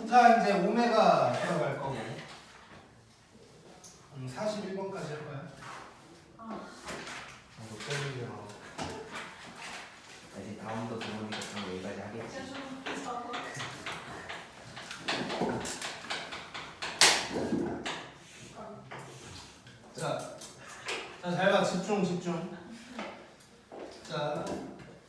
자, 이제 오메가 들어갈 거고. 41번까지 할 거야. 이거 빼주세요. 이제 다음도 들어오니까 그럼 여기까지 하겠지. 자, 잘 봐. 집중. 자,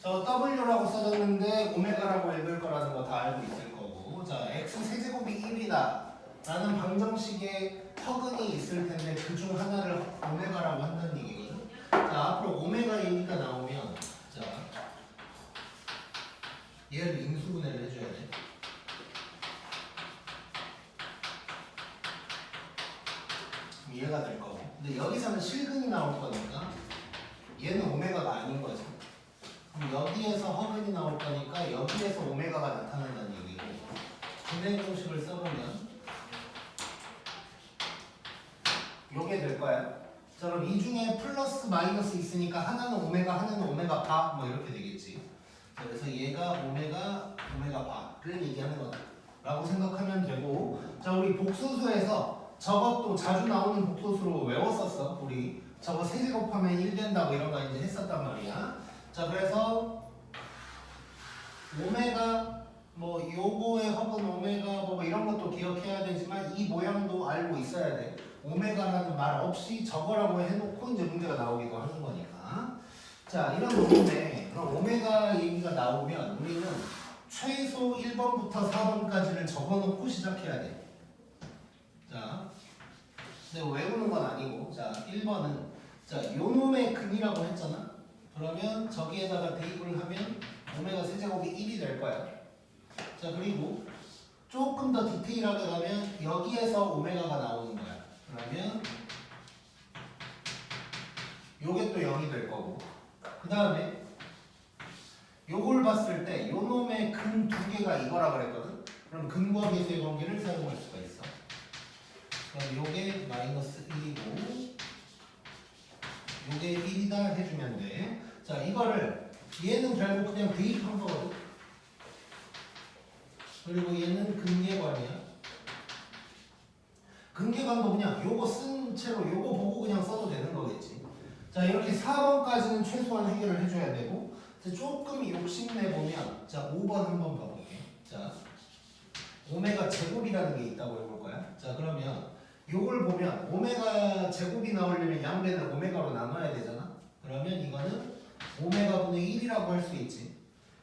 저 W라고 써졌는데 오메가라고 읽을 거라는 거 다 알고 있을 거고. 자, X 세제곱이 1이다 라는 방정식에 허근이 있을 텐데 그 중 하나를 오메가라고 한다는 얘기거든. 자, 앞으로 오메가 얘기가 나오면 자, 얘를 인수분해를 해줘야 돼. 이해가 될 거고. 근데 여기서는 실근이 나올 거니까 얘는 오메가가 아닌 거죠. 그럼 여기에서 허근이 나올 거니까 여기에서 오메가가 나타난다는 얘기고. 분해 공식을 써보면 요게 될 거야. 자, 그럼 이 중에 플러스 마이너스 있으니까 하나는 오메가, 하나는 오메가 바, 뭐 이렇게 되겠지. 자, 그래서 얘가 오메가 바를 얘기하는 거다라고 생각하면 되고. 자, 우리 복소수에서 저것도 자주 나오는 복소수로 외웠었어. 우리 저거 세제곱하면 1 된다고 이런 거 이제 했었단 말이야. 자, 그래서 오메가 뭐 요거의 허분 오메가 뭐 이런 것도 기억해야 되지만 이 모양도 알고 있어야 돼. 오메가라는 말 없이 저거라고 해놓고 이제 문제가 나오기도 하는 거니까. 자, 이런 논문에 그럼 오메가 얘기가 나오면 우리는 최소 1번부터 4번까지를 적어놓고 시작해야 돼. 자, 근데 외우는 건 아니고. 자, 1번은 자, 요놈의 근이라고 했잖아. 그러면 저기에다가 대입을 하면 오메가 세제곱이 1이 될 거야. 자, 그리고 조금 더 디테일하게 가면 여기에서 오메가가 나오는 거야. 그러면 요게 또 0이 될 거고. 그 다음에 요걸 봤을 때 요놈의 근 두 개가 이거라 그랬거든. 그럼 근과 계수의 관계를 사용할 수가 있어. 그럼 요게 마이너스 1이고 요게 1이다 해주면 돼. 자, 이거를 얘는 결국 그냥 대입한 거거든. 그리고 얘는 근계관이야. 근계관도 그냥 요거 쓴 채로 요거 보고 그냥 써도 되는 거겠지. 자, 이렇게 4번까지는 최소한 해결을 해줘야 되고. 자, 조금 욕심내 보면 자, 5번 한번 봐볼게. 자, 오메가 제곱이라는 게 있다고 해볼 거야. 자, 그러면 요걸 보면 오메가 제곱이 나오려면 양변을 오메가로 나눠야 되잖아. 그러면 이거는 오메가 분의 1이라고 할 수 있지.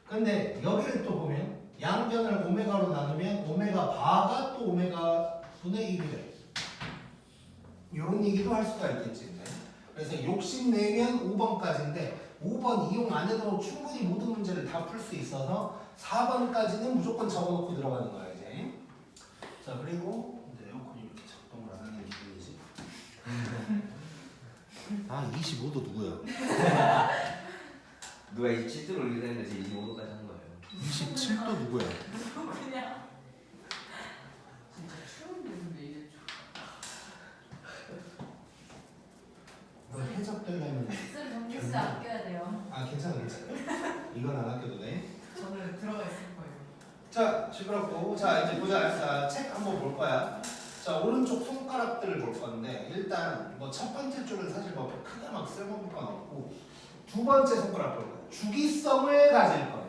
근데 여기를 또 보면 양변을 오메가로 나누면 오메가 바가 또 오메가 분의 1이 돼. 이런 얘기도 할 수가 있겠지. 그래서 욕심내면 5번까지인데 5번 이용 안 해도 충분히 모든 문제를 다 풀 수 있어서 4번까지는 무조건 적어놓고 들어가는 거야 이제. 자, 그리고 이제 에어컨이 이렇게 작동을 안 하는 기분이지. 아, 25도 누구야? 누가 27도를 올리려 했는데 이제 25도까지 한 거예요. 27도 누구야? 그냥 진짜 추운데 근데 이게 너 해적되려면 술 전기세 아껴야 돼요. 아, 괜찮아. 이건 안 아껴도 돼. 저는 들어가 있을 거예요. 자, 시끄럽고. 자, 이제 보자. 자, 책 한번 볼 거야. 자, 오른쪽 손가락들을 볼 건데 일단 뭐 첫 번째 줄은 사실 뭐 크게 막 쓸모볼 건 없고 두 번째 손가락 볼 거야. 주기성을 가질 거예요.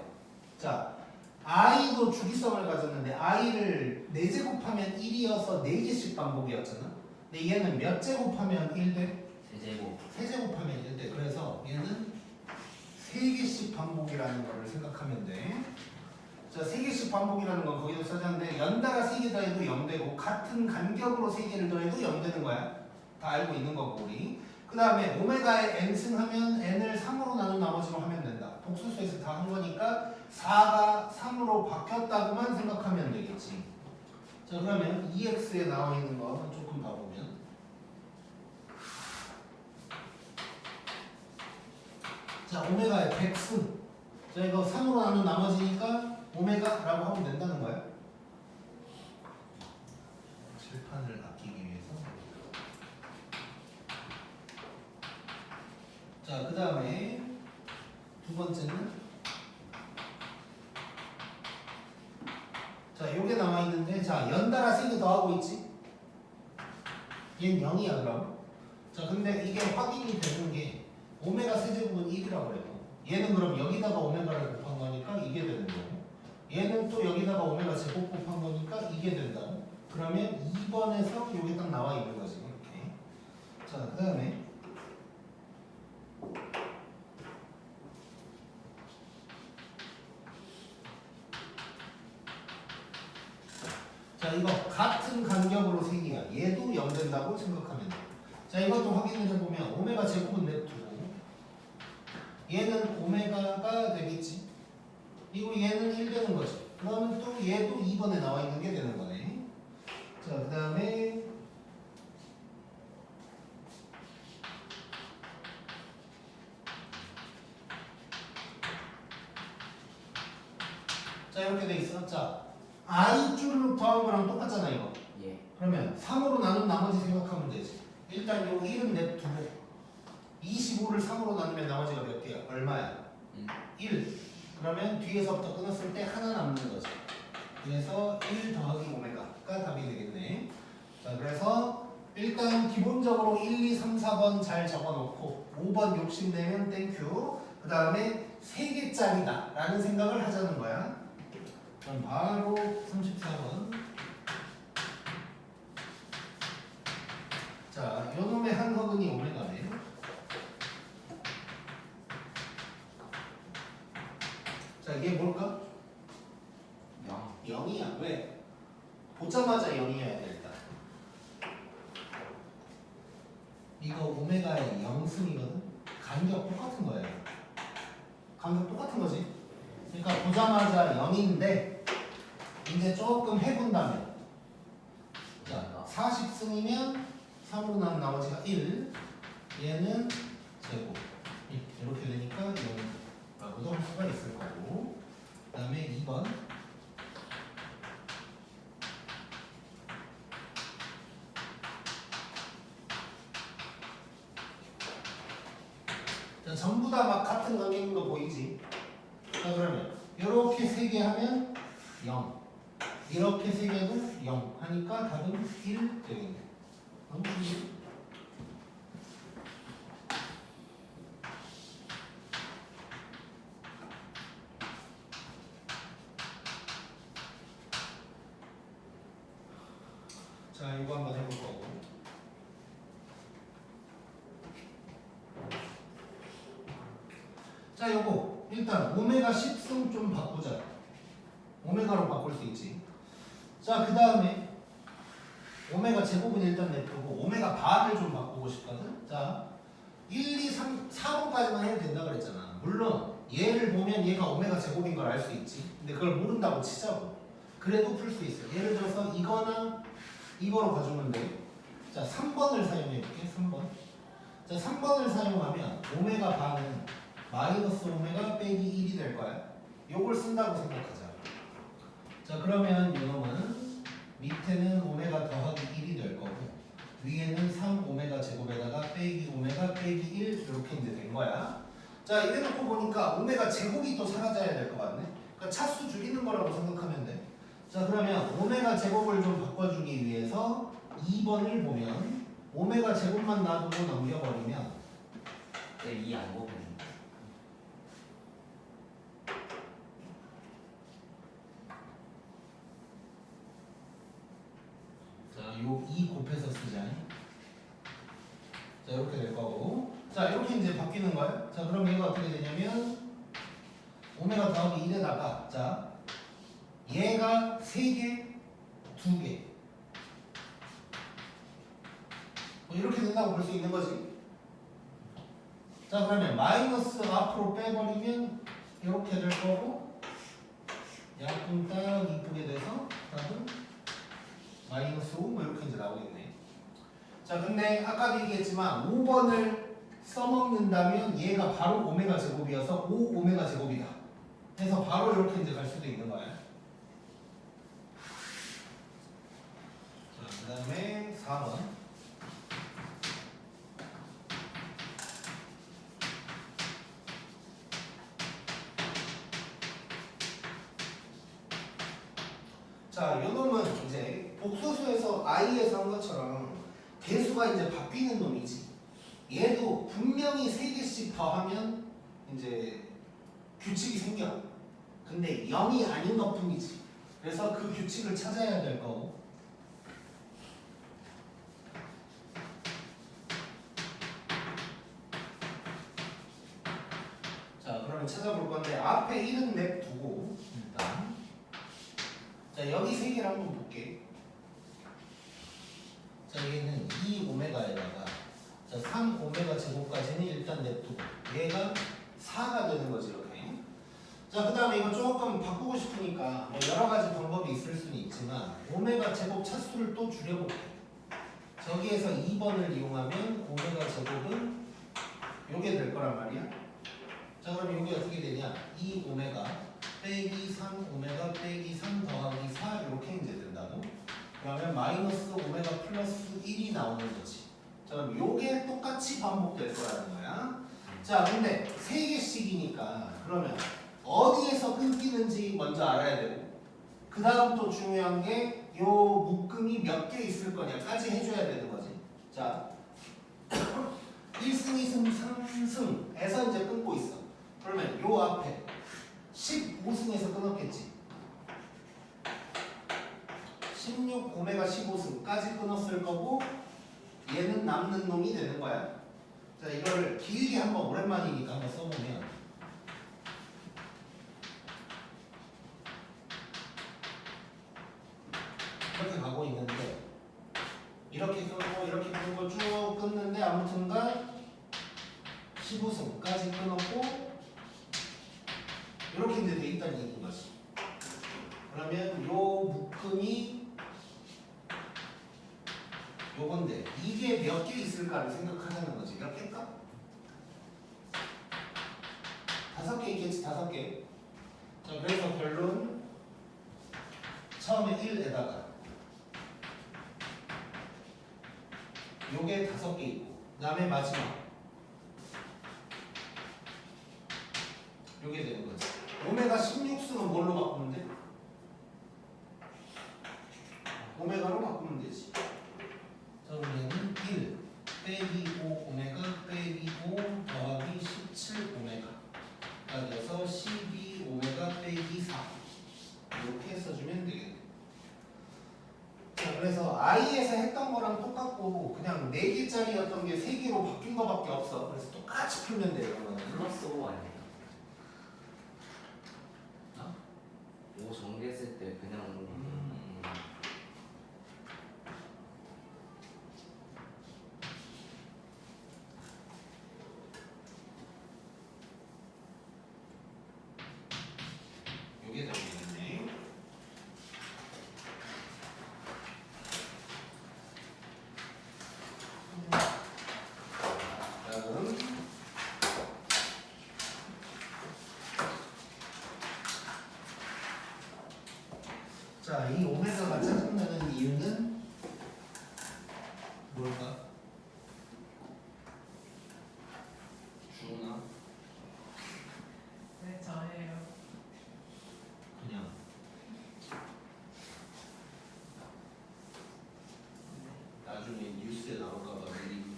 자, i도 주기성을 가졌는데 i를 4제곱하면 1이어서 4개씩 반복이었잖아. 근데 얘는 몇 제곱하면 1 돼? 세제곱. 3제곱하면 1 돼. 그래서 얘는 3개씩 반복이라는 거를 생각하면 돼. 자, 3개씩 반복이라는 건 거기도 써졌는데 연달아 3개 더해도 0 되고 같은 간격으로 3개를 더해도 0 되는 거야. 다 알고 있는 거고 우리. 그 다음에 오메가에 n 승하면 n을 3으로 나눈 나머지로 하면 된다. 복수수에서 다 한 거니까 4가 3으로 바뀌었다고만 생각하면 되겠지. 자, 그러면 EX에 나와 있는 거 조금 봐보면 자, 오메가의 100승. 자, 이거 3으로 나눈 나머지니까 오메가라고 하면 된다는 거야. 칠판을 아끼기 위해서. 자, 그 다음에 두 번째는 자, 요게 남아 있는데, 자, 연달아 3개 더하고 있지? 얘는 0이야, 그럼. 자, 근데 이게 확인이 되는 게 오메가 세제곱은 1이라고 그래요. 얘는 그럼 여기다가 오메가를 곱한 거니까 이게 되는 거고, 얘는 또 여기다가 오메가 제곱 곱한 거니까 이게 된다고. 그러면 2번에서 요게 딱 나와 있는 거지, 이렇게. 자, 그 다음에 자, 이거 같은 간격으로 세 개야. 얘도 0 된다고 생각하면 돼. 자, 이것도 확인을 해보면 오메가 제곱은 냅두고 얘는 오메가가 되겠지. 그리고 얘는 1 되는 거지. 그러면 또 얘도 2번에 나와 있는 게 되는 거네. 자, 그 다음에 자, 이렇게 돼 있어. 자, i줄을 더한 거랑 똑같잖아, 이거. 예. 그러면 3으로 나눈 나머지 생각하면 되지. 일단 요 1은 냅두고 25를 3으로 나누면 나머지가 몇 개야? 얼마야? 1. 그러면 뒤에서부터 끊었을 때 하나 남는 거지. 그래서 1 더하기 오메가가 답이 되겠네. 자, 그래서 일단 기본적으로 1, 2, 3, 4번 잘 적어놓고 5번 욕심내면 땡큐. 그 다음에 3개짜리다 라는 생각을 하자는 거야. 그럼 바로 34번. 자, 요놈의 한 허근이 오메가네. 자, 이게 뭘까? 0. 0이야. 왜? 보자마자 0이어야 돼, 일단. 이거 오메가의 0승이거든? 간격 똑같은 거예요. 간격 똑같은 거지. 그러니까 보자마자 0인데 이제 조금 해본다면 자, 40승이면 3으로 나온 나머지가 1. 얘는 제곱. 이렇게 되니까 0라고도 할 수가 있을 거고. 그 다음에 2번. 자, 전부 다 막 같은 간격인 거 보이지? 자, 그러면 이렇게 3개 하면 0. 이렇게 3개도 0 하니까 답은 1 되겠네. 너무 쉽지? 자, 이거 한번 해볼 거고. 자, 요거 일단 오메가 10승 좀 바꾸자. 오메가로 바꿀 수 있지. 자, 그 다음에 오메가 제곱은 일단 냅두고 오메가 바를 좀 바꾸고 싶거든. 자, 1, 2, 3, 4번까지만 해도 된다 그랬잖아. 물론 얘를 보면 얘가 오메가 제곱인 걸 알 수 있지. 근데 그걸 모른다고 치자고. 그래도 풀 수 있어. 예를 들어서 이거나 이거로 가주면 돼. 자, 3번을 사용해 볼게. 3번. 자, 3번을 사용하면 오메가 바는 마이너스 오메가 빼기 1이 될 거야. 요걸 쓴다고 생각하자. 자, 그러면 이놈은 밑에는 오메가 더하기 1이 될 거고 위에는 3 오메가 제곱에다가 빼기 오메가 빼기 1 이렇게 이제 된 거야. 자, 이래 놓고 보니까 오메가 제곱이 또 사라져야 될 것 같네. 그러니까 차수 줄이는 거라고 생각하면 돼. 자, 그러면 오메가 제곱을 좀 바꿔주기 위해서 2번을 보면 오메가 제곱만 놔두고 넘겨버리면 2 안 보면 자, 요 2 곱해서 쓰자. 자, 이렇게 될 거고. 자, 이렇게 이제 바뀌는 거야. 자, 그럼 얘가 어떻게 되냐면 오메가 더하기 1에다가 자, 얘가 3개, 2개 뭐 이렇게 된다고 볼 수 있는 거지. 자, 그러면 마이너스 앞으로 빼버리면 이렇게 될 거고 약분 딱 이쁘게 돼서 답은 마이너스 5 뭐 이렇게 이제 나오겠네. 자, 근데 아까도 얘기했지만 5번을 써먹는다면 얘가 바로 오메가 제곱이어서 5 오메가 제곱이다 해서 바로 이렇게 이제 갈 수도 있는 거야. 자, 그 다음에 4번. 자, 요 놈은 이제 복소수에서 i에서 한 것처럼 개수가 이제 바뀌는 놈이지. 얘도 분명히 3개씩 더하면 이제 규칙이 생겨. 근데 0이 아닌 것 뿐이지. 그래서 그 규칙을 찾아야 될 거고. 자, 그러면 찾아볼 건데 앞에 1은 냅두고 일단 자, 여기 3개를 한번 볼게. 자, 얘는 2오메가에다가 자, 3오메가 제곱까지는 일단 냅두고 얘가 4가 되는 거지 이렇게. 자, 그 다음에 이거 조금 바꾸고 싶으니까 뭐 여러 가지 방법이 있을 수는 있지만 오메가 제곱 차수를 또 줄여볼게. 저기에서 2번을 이용하면 오메가 제곱은 요게 될 거란 말이야. 자, 그럼 이게 어떻게 되냐? 2오메가 빼기 3오메가 빼기 3 더하기 4 이렇게 이제 된다고. 그러면 마이너스 오메가 플러스 1이 나오는 거지. 자, 그럼 요게 똑같이 반복될 거라는 거야. 자, 근데 3개씩이니까 그러면 어디에서 끊기는지 먼저 알아야 되고 그 다음 또 중요한 게 요 묶음이 몇 개 있을 거냐까지 해줘야 되는 거지. 자, 1승, 2승, 3승에서 이제 끊고 있어. 그러면 요 앞에 15승에서 끊었겠지. 16 오메가 15승까지 끊었을 거고 얘는 남는 놈이 되는 거야. 자, 이거를 길게 한번 오랜만이니까 한번 써보면 이렇게 가고 있는데 이렇게 끊고 이렇게 끊고 쭉 끊는데 아무튼간 15승까지 끊었고 이렇게 이제 돼 있다는 얘기인 거지. 그러면 요 묶음이 요건데 이게 몇 개 있을까를 생각하자는 거지. 몇 개일까? 5개 있겠지. 5개. 자, 그래서 결론 처음에 1에다가 요게 5개 있고 그 다음에 마지막 요게 되는 거지. 오메가 16승은 뭘로 바꾸면 돼? 오메가로 바꾸면 되지. 자, 그러면 1 빼기 5 오메가 빼기 5 더하기 17 오메가가 돼서 12 오메가 빼기 4 이렇게 써주면 되겠네. 자, 그래서 i에서 했던 거랑 똑같고 그냥 4개짜리였던 게 3개로 바뀐 거밖에 없어. 그래서 똑같이 풀면 돼요. 플러스 5 아니에요? 5 정리했을 때 그냥 요게 되겠네. 다음 자, 이 오메가가 짜증나는 이유는 뭘까? 주나? 네, 저예요. 그냥 나중에 뉴스에 나올까봐 미리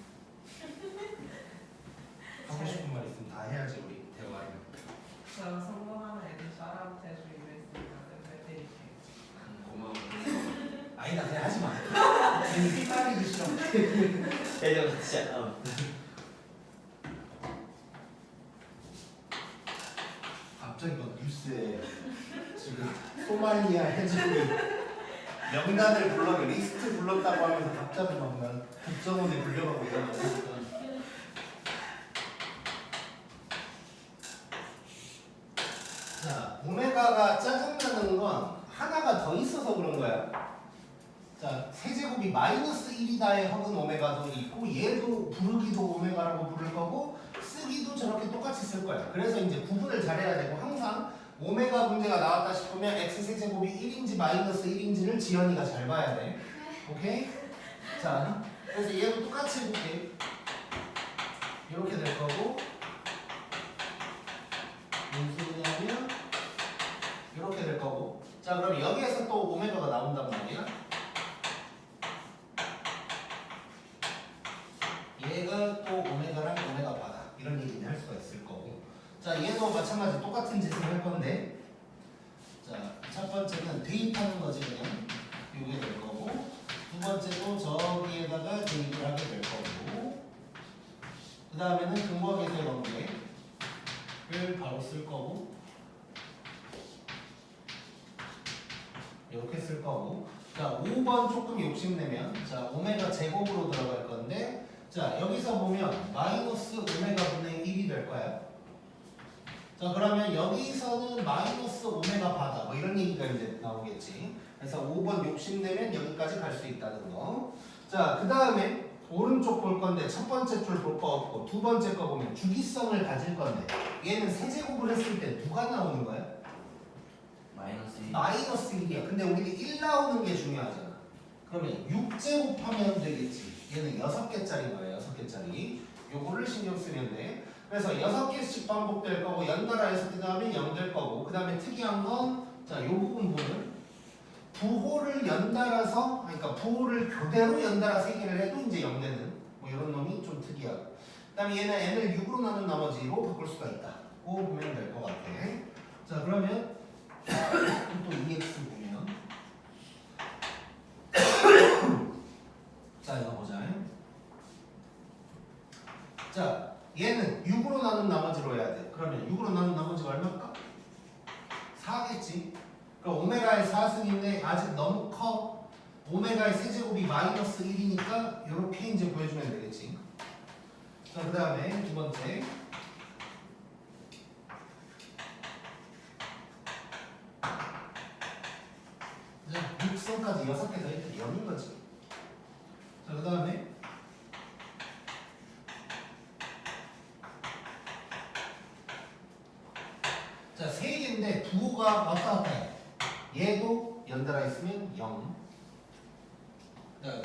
하고 싶은 말 있으면 다 해야지 우리 대화를. 저 성공하는 애들 샤라웃 해주기로 했으니까 쌤 드릴게요. 고마워. 아니다, 그냥 하지 마. 괜히 삐까리기 싫어. 대전 진짜 갑자기 막 뉴스에 지금 소말리아 해적이 명단을 불러 리스트 불렀다고 하면서 갑자기 막난 국정원에 불려가고 이런 거 있으니까. 자, 오메가가 짜증나는 건 하나가 더 있어서 그런 거야. 자, 세제곱이 마이너스 1이다의 허근 오메가도 있고 얘도 부르기도 오메가라고 부를 거고 쓰기도 저렇게 똑같이 쓸 거야. 그래서 이제 구분을 잘해야 되고 항상 오메가 문제가 나왔다 싶으면 x세제곱이 1인지 마이너스 1인지를 지연이가 잘 봐야 돼. 오케이? 자, 그래서 얘도 똑같이 해볼게. 이렇게 될 거고 무슨 소리냐면 이렇게 될 거고. 자, 그럼 여기에서 또 오메가가 바다란 말이야. 얘가 또 오메가랑 오메가 바다 이런 얘기는 할 수가 있을 거고. 자 얘도 마찬가지 똑같은 짓을 할 건데, 자 첫 번째는 대입하는 거지 그냥 이게 될 거고, 두 번째도 저기에다가 대입을 하게 될 거고, 그 다음에는 근거계수의 관계를 바로 쓸 거고, 이렇게 쓸 거고. 자 5번 조금 욕심내면, 자 오메가 제곱으로 들어갈 건데, 자 여기서 보면 마이너스 오메가 분의 1이 될 거야. 자 그러면 여기서는 마이너스 오메가 바다 뭐 이런 얘기가 이제 나오겠지. 그래서 5번 욕심내면 여기까지 갈 수 있다는 거. 자 그 다음에 오른쪽 볼 건데, 첫 번째 줄 볼 거 없고 두 번째 거 보면 주기성을 가질 건데, 얘는 세제곱을 했을 때 누가 나오는 거야? 마이너스 1. 마이너스 1이야. 근데 우리는 1 나오는 게 중요하잖아. 그러면 6제곱하면 되겠지. 얘는 6개짜리인 거야. 6개짜리. 요거를 신경 쓰면 돼. 그래서 6개씩 반복될 거고, 연달아 6개 다음에 0 될 거고, 그 다음에 특이한 건, 자, 요 부분을 부호를 연달아서, 그러니까 부호를 그대로 연달아 3개를 해도 이제 0 되는 뭐 이런 놈이 좀 특이하고, 그 다음에 얘는 n을 6으로 나눈 나머지로 바꿀 수가 있다. 그거 보면 될 것 같아. 자, 그러면 또 EX 보면 자 이거 보자. 자 얘는 6으로 나눈 나머지로 해야 돼. 그러면 6으로 나눈 나머지가 얼마일까? 4겠지. 그럼 오메가의 4승인데 아직 너무 커. 오메가의 세제곱이 마이너스 1이니까 이렇게 이제 보여주면 되겠지. 자 그 다음에 두 번째, 육성까지 6개 더 했더니 0인 거지. 자, 그 다음에 자, 3개인데 부호가 왔다 갔다 해. 얘도 연달아 있으면 0. 그 다음에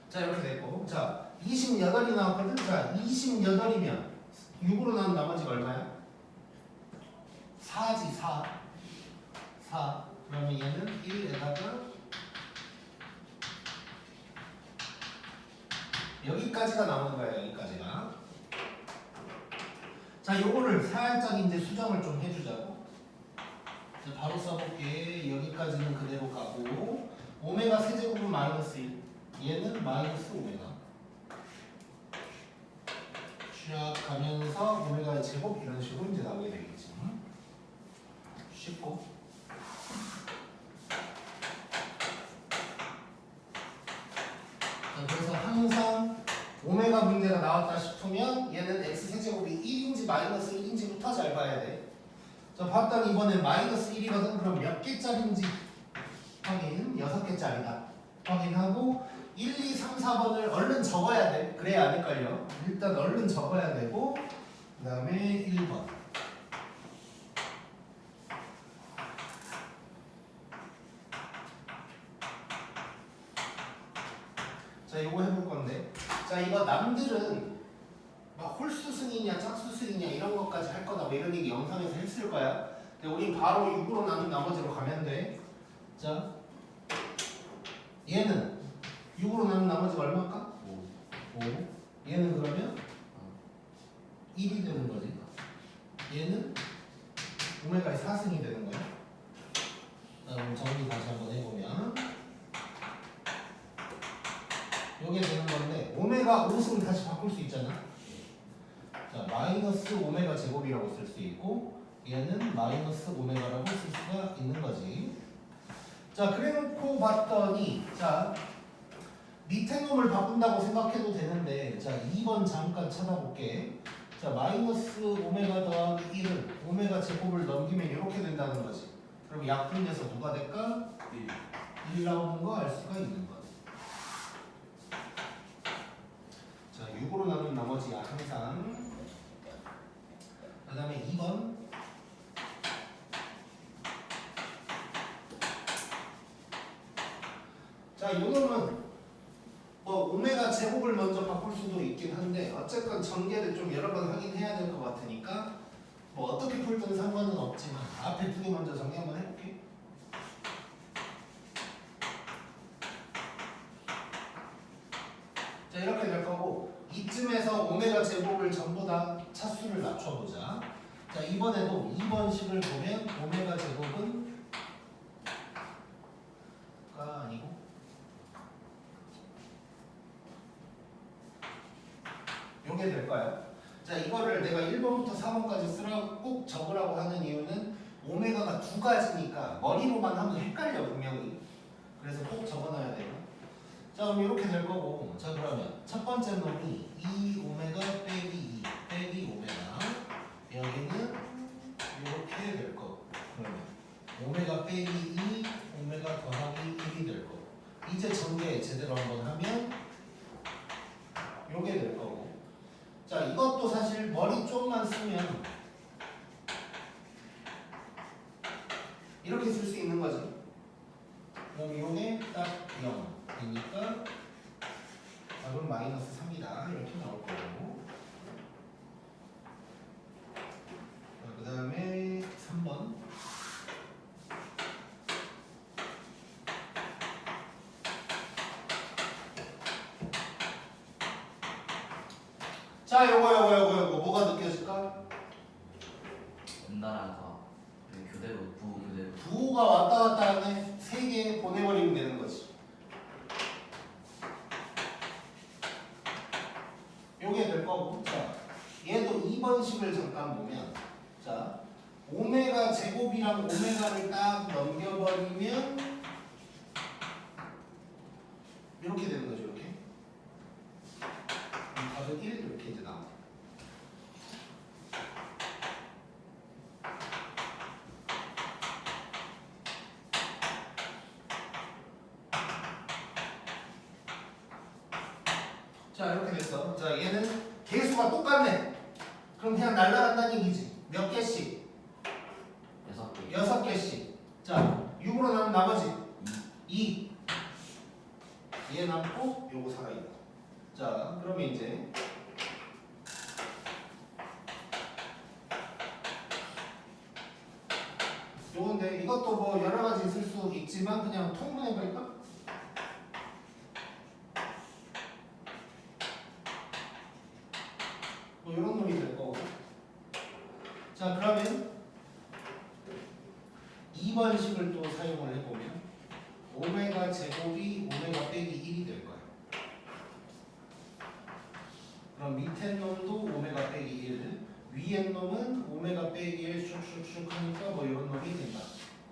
자 이렇게 됐고, 자 28이 나왔거든. 자 28이면 6으로 나온 나머지가 얼마야? 4지. 4. 그러면 얘는 1에다가 여기까지가 나오는 거야. 여기까지가. 자 요거를 살짝 이제 수정을 좀 해주자고. 자, 바로 써볼게. 여기까지는 그대로 가고, 오메가 세제곱은 마이너스 1, 얘는 마이너스 오메가 쫙 가면서 오메가의 제곱 이런 식으로 이제 나오게 되겠지. 쉽고. 자, 그래서 항상 오메가 문제가 나왔다 싶으면 얘는 x 세제곱이 1인지 마이너스 1인지부터 잘 봐야 돼. 자 봤더니 이번엔 마이너스 1이거든. 그럼 몇 개짜리인지 확인. 6개짜리다 확인하고, 1, 2, 3, 4번을 얼른 적어야 돼. 그래야 안 헷갈려. 일단 얼른 적어야 되고, 그 다음에 1번. 자 이거 해볼 건데, 자 이거 남들은 막 홀수승이냐 짝수승이냐 이런 것까지 할 거다 뭐 이런 얘기 영상에서 했을 거야. 근데 우린 바로 6으로 나눈 나머지로 가면 돼. 자 얘는 6으로 나눈 나머지가 얼마일까? 5. 얘는 그러면 1이 되는 거지. 얘는 오메가의 4승이 되는 거야. 그럼 정리 다시 한번 해보면 요게 되는 건데, 오메가 5승 다시 바꿀 수 있잖아. 자 마이너스 오메가 제곱이라고 쓸 수 있고, 얘는 마이너스 오메가라고 쓸 수가 있는 거지. 자 그래놓고 봤더니, 자 밑에 놈을 바꾼다고 생각해도 되는데, 자 2번 잠깐 찾아볼게. 자 마이너스 오메가 더하기 1은 오메가 제곱을 넘기면 이렇게 된다는 거지. 그럼 약분돼서 누가 될까? 1 나오는 거 알 수가 있는 거지. 자 6으로 나눈 나머지야 항상. 그 다음에 2번. 자, 요 놈은 뭐 오메가 제곱을 먼저 바꿀 수도 있긴 한데 어쨌건 전개를 좀 여러 번 하긴 해야 될 것 같으니까 뭐 어떻게 풀든 상관은 없지만 앞에 두 개 먼저 정리 한번 해볼게. 자 이렇게 될 거고 이쯤에서 오메가 제곱을 전부 다 차수를 낮춰보자. 자 이번에도 2번식을 보면 오메가 제곱은 가 아니고 요게 될까요? 자 이거를 내가 1번부터 4번까지 쓰라고 꼭 적으라고 하는 이유는 오메가가 두 가지니까 머리로만 하면 헷갈려 분명히. 그래서 꼭 적어놔야 돼요. 자 그럼 이렇게 될 거고 자 그러면 첫 번째 놈이 2 오메가 빼기 2 빼기 오메가 여기는 이렇게 될 거고 그러면 오메가 빼기 2 오메가 더하기 1이 될 거고 이제 전개 제대로 한번 하면 요게 될 거고 자 이것도 사실 머리 좀만 쓰면 이렇게 쓸 수 있는 거지. 그럼 요게 딱 0이니까 답은 마이너스 3이다 이렇게 나올 거고 그 다음에 3번 자 요거 뭐가 느껴질까? 온다라서 교대로 부호 교대로 부호가 왔다 갔다 하네 3개 보내버리면 되는 거지. 요게 될 거고 자 얘도 2번식을 잠깐 보면 자 오메가 제곱이랑 오메가를 딱 넘겨버리면 이렇게 되는 거죠. 이렇게 답은 1 이렇게 이제 나와. 자 이렇게 됐어. 자 얘는 개수가 똑같네. 그럼 그냥 날라간다는 얘기지. 몇 개씩? 6개 6개씩. 자 6으로 나면 나머지 2. 얘 남고 요거 살아있고. 자 그러면 이제 요건데 이것도 뭐 여러 가지 있을 수 있지만 그냥 통분해버릴까? 뭐 이런 놈이 될 거고. 자 그러면 2번식을 또 사용을 해보면 오메가 제곱이 오메가 빼기 1이 될 거야. 그럼 밑에 놈도 오메가 빼기 1, 위에 놈은 오메가 빼기 1 슉슉슉 하니까 뭐 이런 놈이 된다.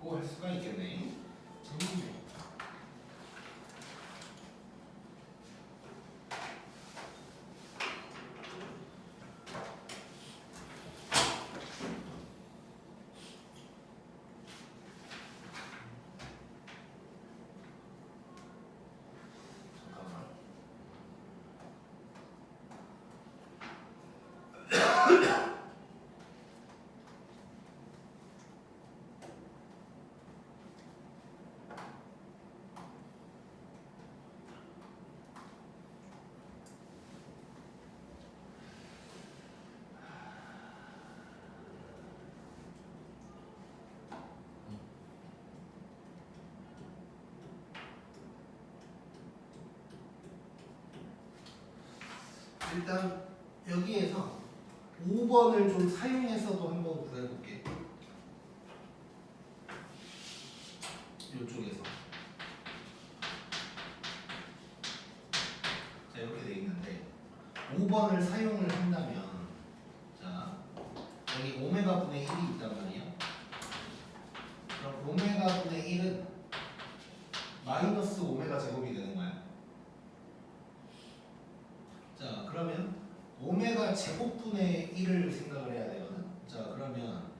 그거 할 수가 있겠네. 재밌네. 일단 여기에서 5번을 좀 사용해서도 한번 구해볼게. 이쪽에서 자 이렇게 돼 있는데 5번을 사용을 한다면 자 여기 오메가 분의 1이 있단 말이야. 그럼 오메가 분의 1은 마이너스 오메가 제곱이 되는 거야. 자 그러면 오메가 제곱분의 1을 생각을 해야 되거든. 자 그러면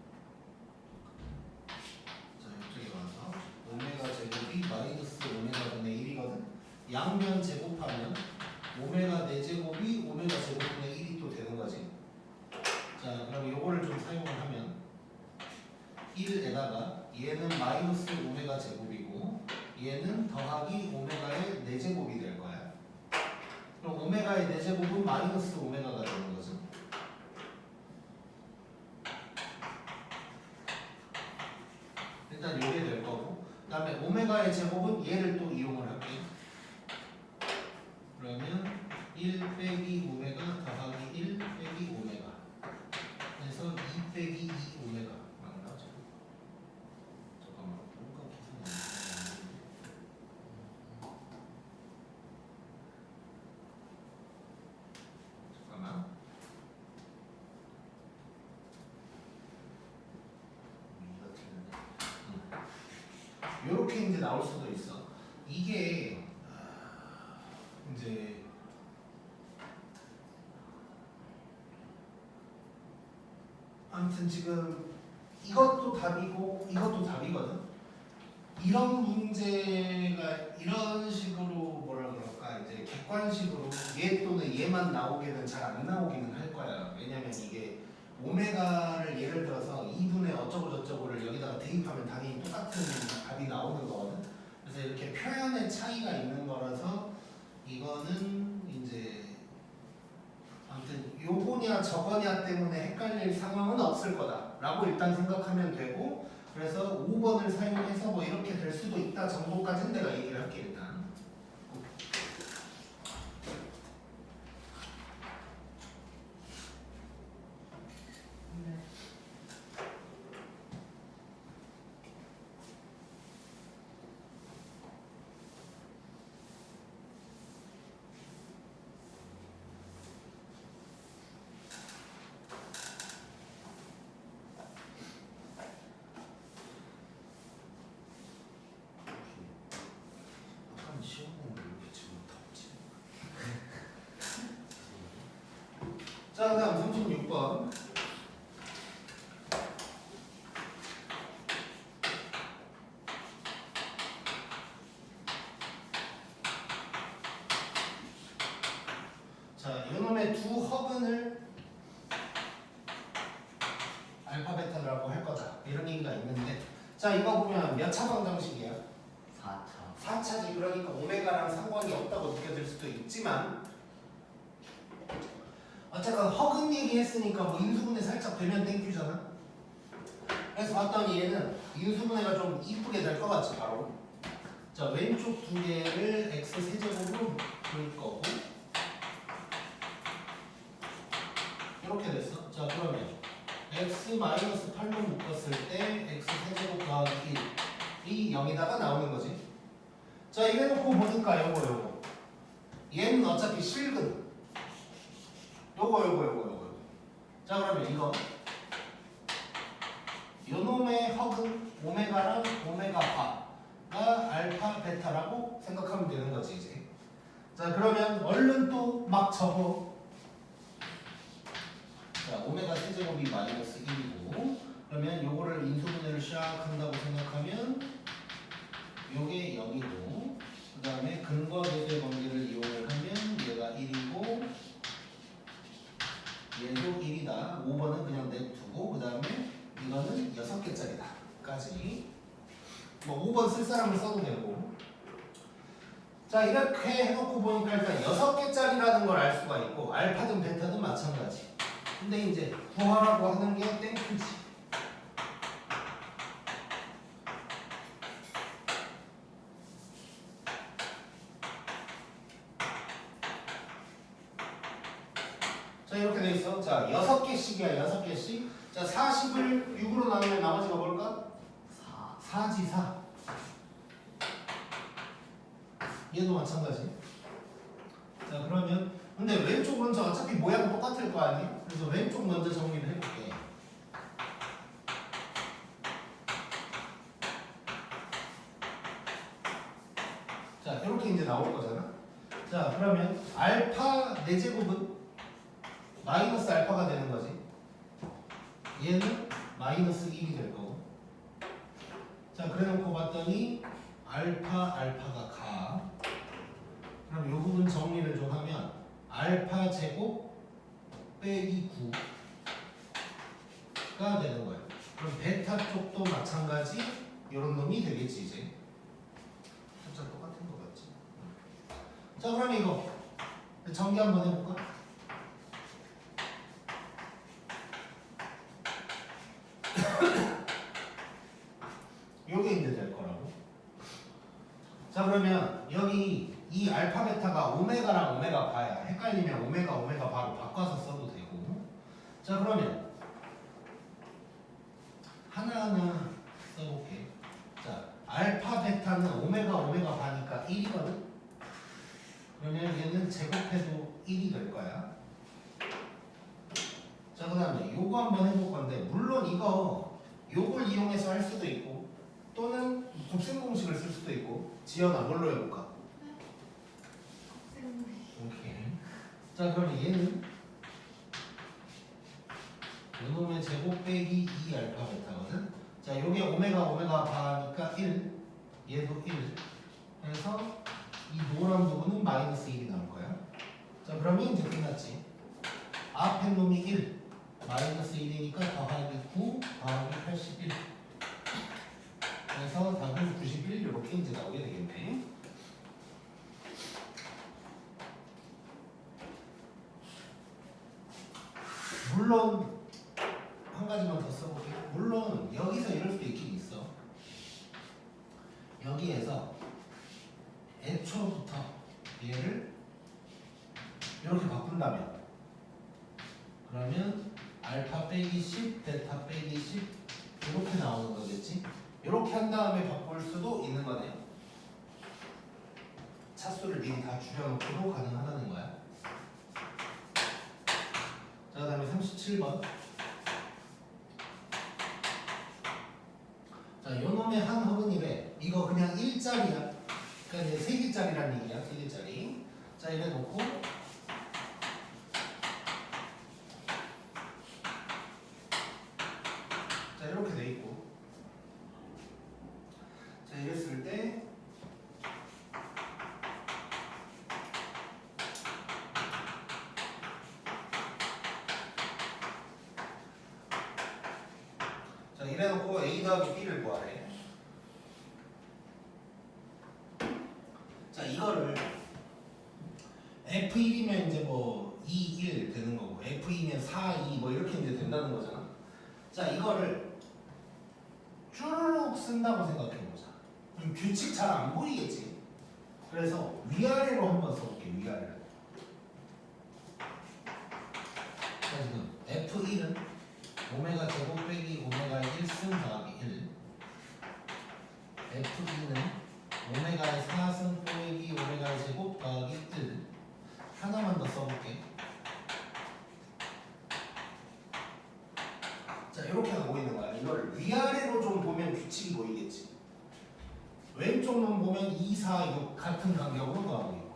자 이쪽에 와서 오메가 제곱이 마이너스 오메가 분의 1이거든. 양변 제곱하면 오메가 4제곱이 오메가 제곱분의 1이 또 되는 거지. 자 그럼 요거를 좀 사용을 하면 1에다가 얘는 마이너스 오메가 제곱이고 얘는 더하기 오메가의 4제곱이 될 거야. 그럼 오메가 제곱은 마이너스 오메가가 되는 거죠. 일단 이게 될 거고, 그 다음에 오메가의 제곱은 얘를 또 이용을 할게요. 그러면 1 빼기 오메가 더하기 1 빼기 오메가 그래서 2 빼기 2 오메가 맞나죠? 잠깐만 뭔가 계산이 안 되는데. 잠깐만 이거 틀렸네. 요렇게 이제 나올 수도 있어. 이게 이제 아무튼 지금 이것도 답이고 이것도 답이거든. 이런 문제가 이런 식으로 뭐라 그럴까 이제 객관식으로 얘 또는 얘만 나오기는 잘 안 나오기는 할 거야. 왜냐면 이게 오메가를 예를 들어서 2분의 어쩌고 저쩌고를 여기다가 대입하면 당연히 똑같은 답이 나오는 거거든. 그래서 이렇게 표현의 차이가 있는 거라서 이거는 이제 아무튼 요거냐 저거냐 때문에 헷갈릴 상황은 없을 거다라고 일단 생각하면 되고, 그래서 5번을 사용해서 뭐 이렇게 될 수도 있다 정도까지는 내가 얘기를 할게 일단. 네. 약간 쉬운 건데 이렇게 지금 덥지. 자, 그다음 36번. 자, 이놈의 두 허근을 알파 베타라고 할 거다 이런 얘기가 있는데, 자 이거 보면 몇 차 방정식이야? 4차. 4차지. 그러니까 오메가랑 상관이 없다고 느껴질 수도 있지만 어쨌건 허근 얘기했으니까 뭐 인수분해 살짝 되면 땡큐잖아. 그래서 봤더니 얘는 인수분해가 좀 이쁘게 될 것 같지 바로. 자 왼쪽 두 개를 x 세제곱으로 볼 거고 이렇게 됐어. 자 그러면 x 마이너스 8로 묶었을 때 x 세제곱 더하기 1이 0이다가 나오는 거지. 자 이래놓고 보니까 요거 얘는 어차피 실근 요거 자 그러면 이거 요놈의 허근 오메가랑 오메가파가 알파 베타라고 생각하면 되는 거지 이제. 자 그러면 얼른 또 막 적어. 자 오메가 세제곱이 마이너스 1이고 그러면 요거를 인수분해를 시작한다고 생각하면 요게 0이고 그 다음에 근거 대세 관계를 이용을 하면 얘가 1이고 얘도 1이다. 5번은 그냥 냅두고 그 다음에 이거는 6개짜리다 까지. 뭐 5번 쓸 사람은 써도 되고. 자 이렇게 해놓고 보니까 일단 6개짜리라는 걸 알 수가 있고 알파든 베타든 마찬가지. 근데 이제 구하라고 하는 게 땡큐지. 자 이렇게 돼 있어. 자 6개씩이야 6개씩. 자 40을 6으로 나누면 나머지가 뭘까? 4지 4. 얘도 마찬가지. 자 그러면 근데 왼쪽 먼저 어차피 모양 똑같을 거 아니에요? 그래서 왼쪽 먼저 정리를 해볼게. 자 이렇게 이제 나올 거잖아. 자 그러면 알파 4제곱은 마이너스 알파가 되는 거지. 얘는 마이너스 1이 될 거고. 자 그래놓고 봤더니 알파가 가. 그럼 이 부분 정리를 좀 하면 알파 제곱 빼기 9가 되는 거예요. 그럼 베타 쪽도 마찬가지 이런 놈이 되겠지 이제. 살짝 똑같은 거 같지. 자 그럼 이거 전개 한번 해볼까? 요게 이제 될 거라고. 자 그러면 여기 이 알파 베타가 오메가랑 오메가 바야. 헷갈리면 오메가 바로 바꿔서 써도 되고. 자 그러면 하나하나 써볼게. 자 알파 베타는 오메가 바니까 1이거든. 그러면 얘는 제곱해도 1이 될 거야. 자 그 다음에 요거 한번 해볼 건데 물론 요걸 이용해서 할 수도 있고 또는 곱셈 공식을 쓸 수도 있고. 지연아 뭘로 해볼까? 오케이. 자 그러면 얘는 요놈의 제곱 빼기 2 알파 베타거든. 자 요게 오메가 바니까 1 얘도 1 그래서 이 노란 부분은 마이너스 1이 나올 거야. 자 그러면 이제 끝났지. 앞에 놈이 1 마이너스 1이니까 더하기 9 더하기 81 그래서 답은 91 이렇게 이제 나오게 되겠네. 물론 한 가지만 더 써볼게. 물론 여기서 이럴 수도 있긴 있어. 여기에서 애초부터 얘를 이렇게 바꾼다면 그러면 알파 빼기 10 베타 빼기 10 이렇게 나오는 거겠지. 이렇게 한 다음에 바꿀 수도 있는 거네요. 차수를 미리 다 줄여놓고도 가능하다는 거야. 자, 그 다음에 37번. 자, 요놈의 한 허근이래. 이거 그냥 1짜리야. 그러니까 이제 3개짜리란 얘기야. 3개짜리. 자, 이래 놓고 자, 이렇게 돼 있고. 자, 이랬을 때 자, 이래놓고 A 더하기 B를 구하래. 자, 이거를 F1이면 이제 뭐 2, 1 되는 거고 F2면 4, 2 뭐 이렇게 이제 된다는 거잖아. 자, 이거를 쭈르륵 쓴다고 생각해보자. 그럼 규칙 잘 안 보이겠지? 그래서 위아래로 한번 써볼게. 위아래로. 자, 지금 F1은 오메가 제곱 빼기 오메가 1승 더하기 1 F2는 오메가의 4승 빼기 오메가의 제곱 더하기 1 하나만 더 써볼게. 자 이렇게 하고 있는 거야. 이걸 위아래로 좀 보면 규칙이 보이겠지. 왼쪽 놈 보면 2, 4, 6 같은 간격으로 더하고 있고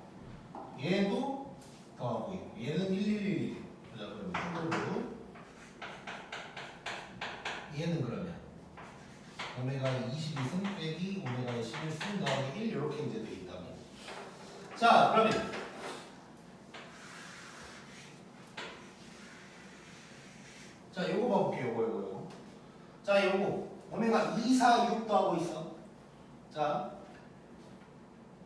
얘도 더하고 있고 얘는 1, 1, 1 자 그러면 이걸로 얘는 그러면 오메가의 22승 빼기 오메가의 11승 더하기 1 이렇게 이제 돼 있다고. 자 그러면 자 요거 봐볼게요. 요거 자 요거 오메가 2, 4, 6 더하고 있어. 자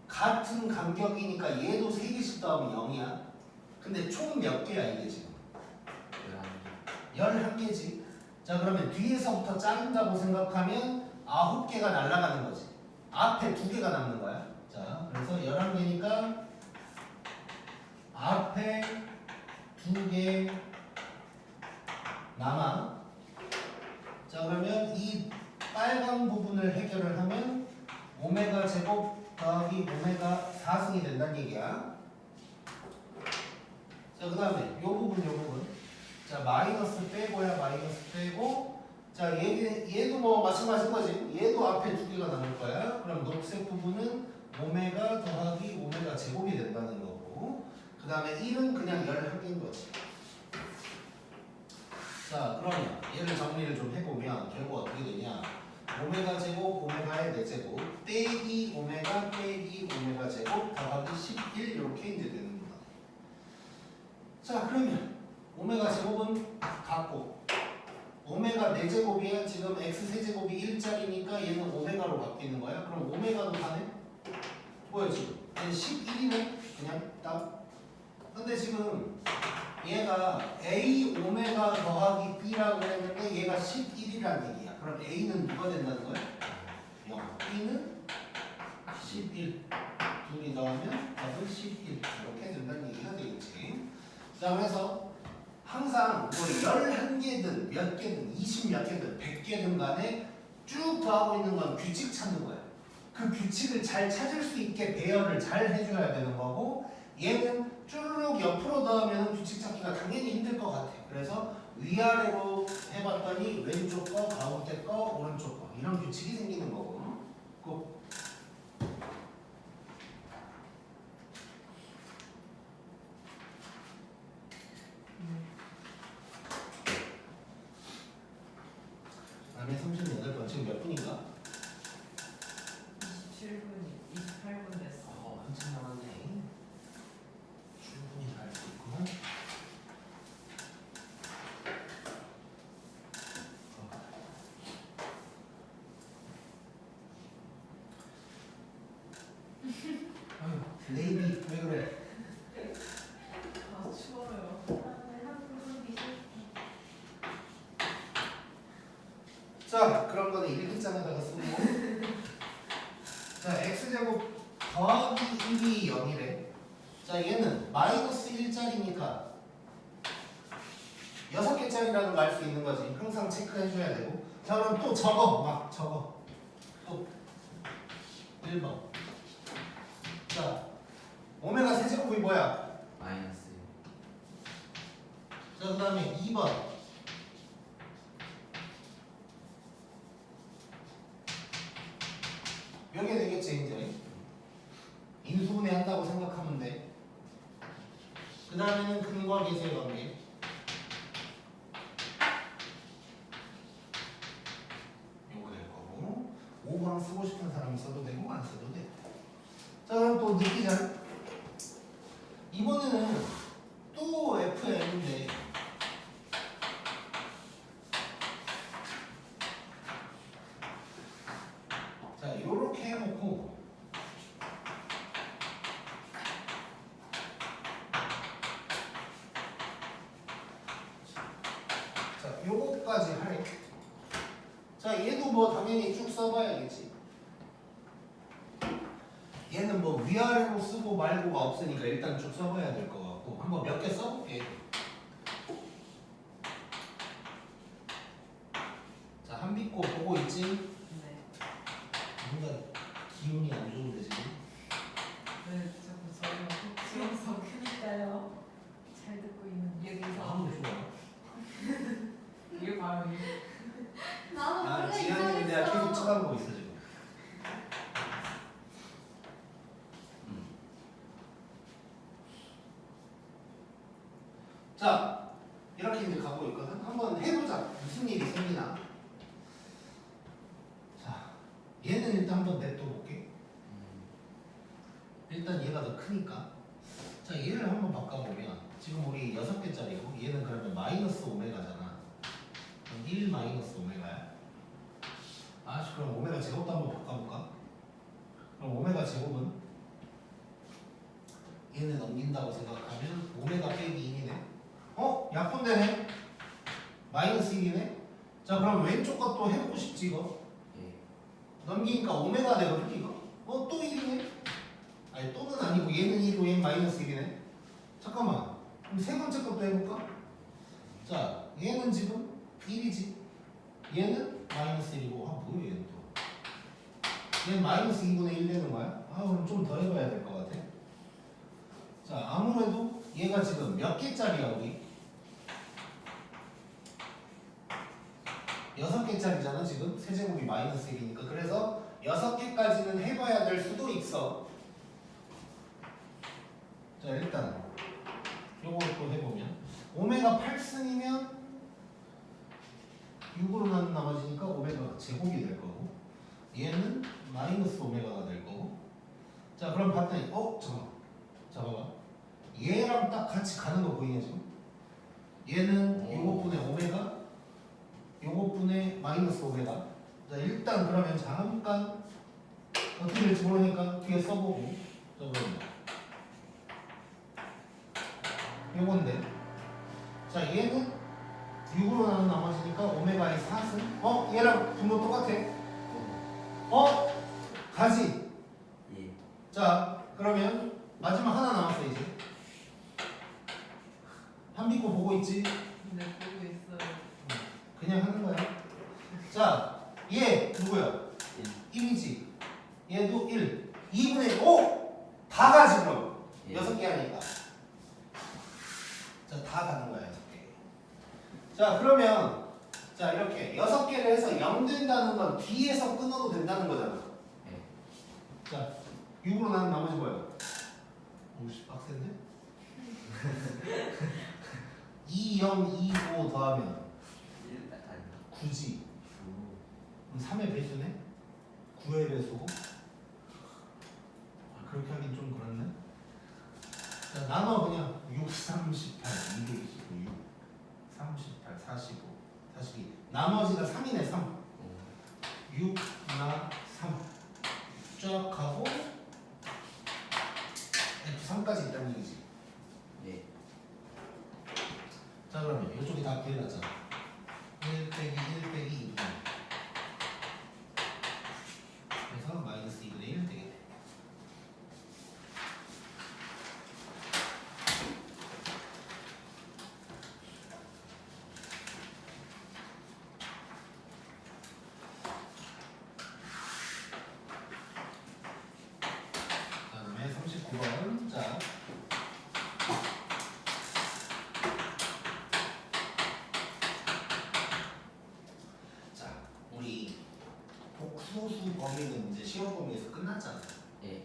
같은 간격이니까 얘도 3개씩 더하면 0이야. 근데 총 몇 개야 이게 지금? 11개지. 자 그러면 뒤에서부터 자른다고 생각하면 9개가 날아가는 거지. 앞에 2개가 남는 거야. 자 그래서 11개니까 앞에 2개 남아. 자 그러면 이 빨간 부분을 해결을 하면 오메가 제곱 더하기 오메가 4승이 된다는 얘기야. 자 그 다음에 요 부분 자 마이너스 빼고야 마이너스 빼고 자 얘도 뭐 마찬가지인 거지. 얘도 앞에 2개가 남을 거야. 그럼 녹색 부분은 오메가 더하기 오메가 제곱이 된다는 거고 그 다음에 1은 그냥 11개인 거지. 자 그러면 얘를 정리를 좀 해보면 결국 어떻게 되냐. 오메가 제곱 오메가의 4제곱 빼기 오메가 빼기 오메가 제곱 더하기 11 이렇게 이제 되는 거다. 자 그러면 오메가 제곱은 같고 오메가 4제곱이야. 지금 x 세제곱이 1짜리니까 얘는 오메가로 바뀌는 거야. 그럼 오메가도 가네? 뭐야 지금? 얘는 11이네? 그냥 딱 근데 지금 얘가 A 오메가 더하기 B라고 했는데 얘가 11이란 얘기야. 그럼 A는 누가 된다는 거야? 0. B는 11. 둘이 더하면 답은 11. 이렇게 된다는 얘기가 되겠지. 자, 그래서 항상 뭐 11개든 몇 개든 20몇 개든 100개든 간에 쭉 더하고 있는 건 규칙 찾는 거야. 그 규칙을 잘 찾을 수 있게 배열을 잘 해줘야 되는 거고, 얘는 쭈르륵 옆으로 더하면 규칙 찾기가 당연히 힘들 것 같아. 그래서 위아래로 해봤더니 왼쪽 거, 가운데 거, 오른쪽 거 이런 규칙이 생기는 거고. 꼭 다음에 38번 지금 몇 분인가? 27분이 28분 됐어. 한참 남았네. 충분히 다 할 수 있구나. 아유, 레이비 왜 그래? 아 추워요. 자, 그런 거는 일기장에다가 쓰고. 자, x제곱 더하기 1이 0이래. 자, 얘는 마이너스 1짜리니까 6개짜리라는 걸 알 수 있는 거지. 항상 체크해줘야 되고. 자, 그럼 또 적어. 막 적어. 또 1번. 자, 오메가 세제곱이 뭐야? 마이너스 자, 그 다음에 2번. 요게 되겠지, 이제. 인수분해 한다고 생각하면 돼. 그 다음에는 근과 계수의 관계. 요거 될 거고. 5번 쓰고 싶은 사람 써도 되고, 안 써도 돼. 자, 그럼 또 느끼자. 이번에는 또 FM인데. 자, 요렇게 해놓고. 자, 요거까지 하래. 자, 얘도 뭐 당연히 쭉 써봐야겠지. 얘는 뭐 위아래로 쓰고 말고가 없으니까 일단 쭉 써봐야 될 것 같고, 한번 몇 개 써볼게. 자, 한빛고 보고 있지? 네. 뭔가 기운이 안 좋은데 지금? 네, 자꾸 저희가 속 그니까요. 잘 듣고 있는데. 여기서 아무 좋아. 이게 바로 이 나도 아, 원래 지한이는 내가 계속 이상했어. 쳐다보고 있어 지금. 자, 이렇게 이제 가고 있거든. 한번 해보자. 무슨 일이 생기나? 자, 얘는 일단 한번 냅둬볼게. 일단 얘가 더 크니까. 자, 얘를 한번 바꿔보면 지금 우리 6개짜리고 얘는 그러면 마이너스 오메가잖아. 그럼 1 마이너스 오메가야. 아, 그럼 오메가 제곱도 한번 바꿔볼까? 그럼 오메가 제곱은 얘는 넘긴다고 생각하면 오메가 빼기 1이네. 어? 약분되네. 마이너스 1이네. 자, 그럼 왼쪽 것도 해보고 싶지 이거. 예. 넘기니까 오메가 되거든 이거. 어? 또 1이네. 아니 또는 아니고 얘는 1이고 얘는 마이너스 1이네. 잠깐만. 그럼 세 번째 것도 해볼까? 자, 얘는 지금 1이지. 얘는 마이너스 1이고. 아 뭐야 얘는 또. 얘는 마이너스 2분의 1 되는 거야? 아 그럼 좀 더 해봐야 될 것 같아. 자, 아무래도 얘가 지금 몇 개짜리야 우리? 6개짜리잖아 지금. 세제곱이 마이너스 1이니까. 그래서 6개까지는 해봐야 될 수도 있어. 자, 일단 요거를 또 해보면 오메가 8승이면 6으로 나머지니까 오메가 제곱이 될 거고, 얘는 마이너스 오메가가 될 거고. 자, 그럼 봤더니 잠깐만. 자, 봐봐. 얘랑 딱 같이 가는 거 보이냐 지금? 얘는 요것분의 오메가, 요것분의 마이너스 오메가. 자, 일단 그러면 잠깐 어떻게 될지 모르니까 뒤에 써보고. 자, 그러면 요건데. 자, 얘는 6으로 나눈 나머지니까 오메가의 4승. 얘랑 분모 똑같아. 가지. 예. 자, 그러면 마지막 하나 남았어 이제. 한비 거 보고 있지? 네, 보고 있어요. 그냥 하는 거야. 자, 얘 누구야? 1이지. 얘도 1. 2분의 5. 다 가지 그럼. 예. 6개 하니까. 자, 다 가는 거야 6개. 자, 그러면 자 이렇게 6개를 해서 0 된다는 건 뒤에서 끊어도 된다는 거잖아. 예. 자, 6으로 나는 나머지 뭐야? 오씨 빡센데? 2, 0, 2, 5 더하면 1 아니 9지. 9. 그럼 3의 배수네? 9의 배수고. 그렇게 하긴 좀 그렇네. 자, 나눠 그냥 6, 38, 229, 6, 38, 45, 42. 나머지가 3이네 3. 6, 나 3. 쫙 가고 F3까지 있다는 얘기지. 예. 자, 그러면 이쪽이 다 구해놨잖아. 1 빼기 1 빼기 2분의 1. 그래서 마이너스 2분의 1 되겠네. 그다음에 39번. 자, 우리 복소수 범위는 이제 시험 범위에서 끝났잖아. 예.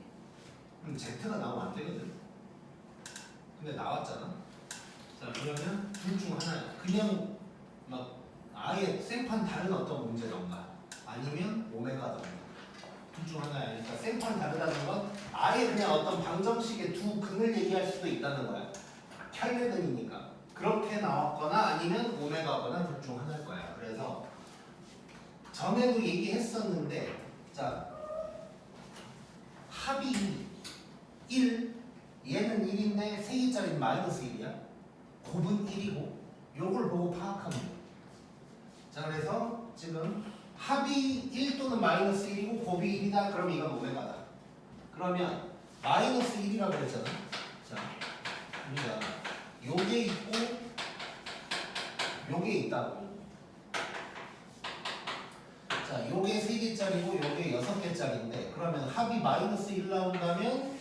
그럼 Z가 나오면 안 되거든. 근데 나왔잖아. 자, 그러면 둘 중 하나야. 그냥 막 아예 생판 다른 어떤 문제던가 아니면 오메가던가 둘 중 하나야. 그러니까 생판 다르다는 건 아예 그냥 어떤 방정식의 두 근을 얘기할 수도 있다는 거야. 혈내근이니까. 그렇게 나왔거나 아니면 오메가거나 둘 중 하나일 거야. 그래서 전에도 얘기했었는데, 자, 합이 1, 얘는 1인데 3개짜리는 마이너스 1이야. 곱은 1이고 요걸 보고 파악하면 돼. 자, 그래서 지금 합이 1 또는 마이너스 1이고 곱이 1이다. 그럼 이건 오메가다. 그러면 마이너스 1이라고 그랬잖아. 자, 우리가 요게 있고 요게 있다고. 자, 요게 3개짜리고 요게 6개짜리인데 그러면 합이 마이너스 1 나온다면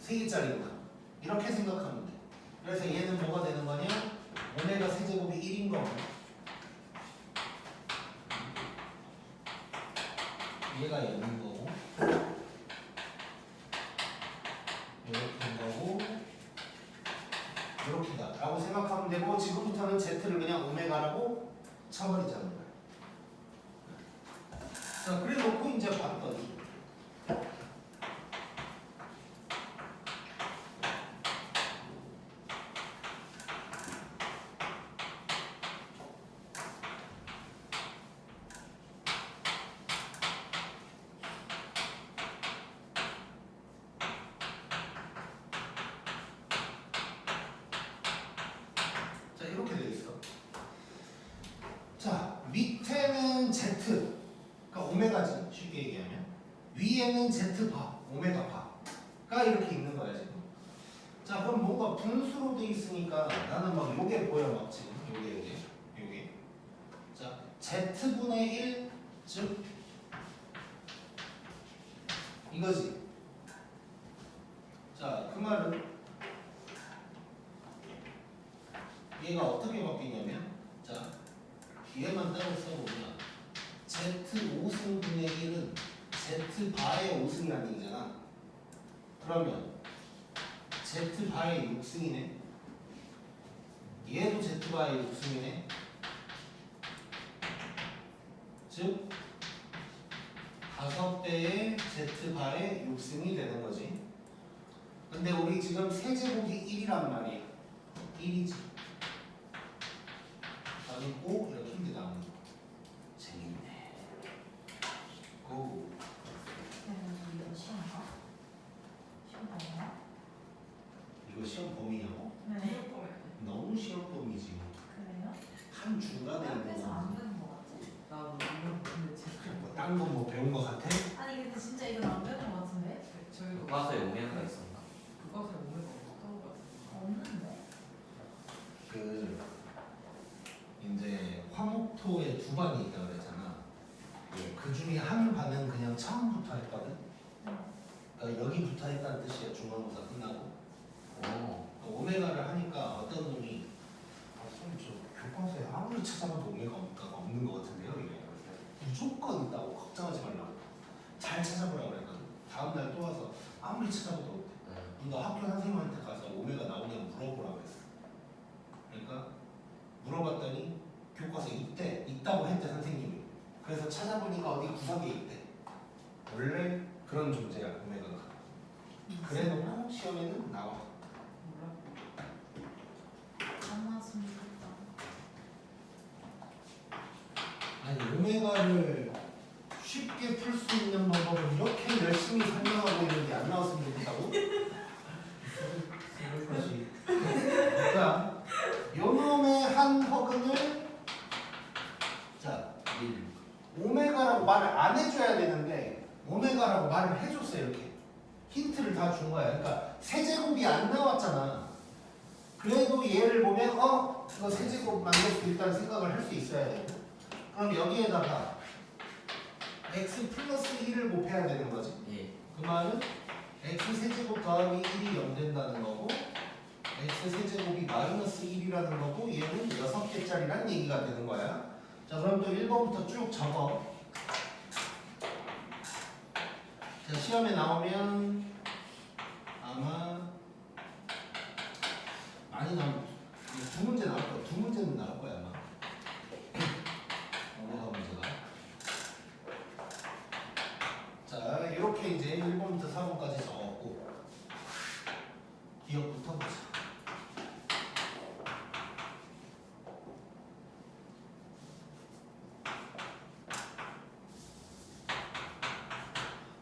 3개짜리구나. 이렇게 생각하면 돼. 그래서 얘는 뭐가 되는 거냐? 오메가 세제곱이 1인 거고 얘가 0인 거고 이렇게 된 거고 이렇게다 라고 생각하면 되고 지금부터는 Z를 그냥 오메가라고 쳐버리자는 거야. 자, 그래 놓고 이제 봤더니 자, 이렇게 돼 있어. 자, 밑에는 Z 그러니까 오메가지 쉽게 얘기하면 위에는 Z바 오메가 바가 이렇게 있는 거야 지금. 자, 그럼 뭔가 분수로 돼 있으니까 나는 막 요게 보여 막 지금 요게 자 Z분의 1 즉 이거지. 자, 그 말은 얘가 어떻게 바뀌냐면 자 뒤에만 따로 써보면 Z 5승분의 1은 Z 바의 5승이라는 얘기잖아. 그러면 Z 바의 6승이네. 얘도 Z 바의 6승이네. 즉 5배의 Z 바의 6승이 되는 거지. 근데 우리 지금 세제곱이 1이란 말이야. 1이지. 아니고 이렇게 힘들 나오는 거. 재밌네. 고. 이거 시험가? 시험 봐요? 이거 시험 범위냐고? 네. 너무 쉬운 놈이지. 그래요? 한 중간에 학교에서 있는 안 배운 거 같지? 나도 이거 근데 제가 뭐딴거뭐 배운 거 같아? 아니 근데 진짜 이건 안 배운 거 같은데? 저희도 교과서에 오메가가 있었나? 그것을 오늘 없던 것 같아요. 없는데? 그 이제 화목토에 두 반이 있다 그랬잖아. 그 중에 한 반은 그냥 처음부터 했거든. 그러니까 여기 붙어 있다는 뜻이야. 중간고사 끝나고. 오메가를 하니까 어떤 놈이 선생님 저 교과서에 아무리 찾아봐도 오메가가 없는 것 같은데요. 이래. 무조건 있다고 걱정하지 말라고. 잘 찾아보라고 그랬거든. 다음날 또 와서 아무리 찾아봐도 없대. 너 학교 선생님한테 가서 오메가 나오냐고 물어보라고 했어. 그러니까 물어봤더니 교과서에 있다고 했대 선생님이. 그래서 찾아보니까 어디 구석에 있대. 원래 그런 존재야 오메가가. 그래놓고 시험에는 나와. 몰라. 안 나왔으면 좋겠다. 아니 오메가를 쉽게 풀 수 있는 방법을 이렇게 열심히 설명하고 있는데 안 나왔으면 좋겠다고? 그럴 것이. 자, 요놈의 한 허근을 자 오메가라고 말을 안 해줘야 되는데 오메가라고 말을 해줬어. 이렇게 힌트를 다 준 거야. 그러니까 세제곱이 안 나왔잖아. 그래도 얘를 보면 이거 세제곱 만들 수 있다는 생각을 할 수 있어야 돼. 그럼 여기에다가 x 플러스 1을 곱해야 되는 거지. 예. 그 말은 x 세제곱 더하기 1이 0 된다는 거고 x 세제곱이 마이너스 1이라는 거고 얘는 6개짜리란 얘기가 되는 거야. 자 그럼 또 1번부터 쭉 적어. 자 시험에 나오면 아마 많이 나올 두 문제 나올 거야. 두 문제는 나올 거야 아마. 오메가 문제가. 자 이렇게 이제 1번부터 4번까지 적었고 기억부터 보자.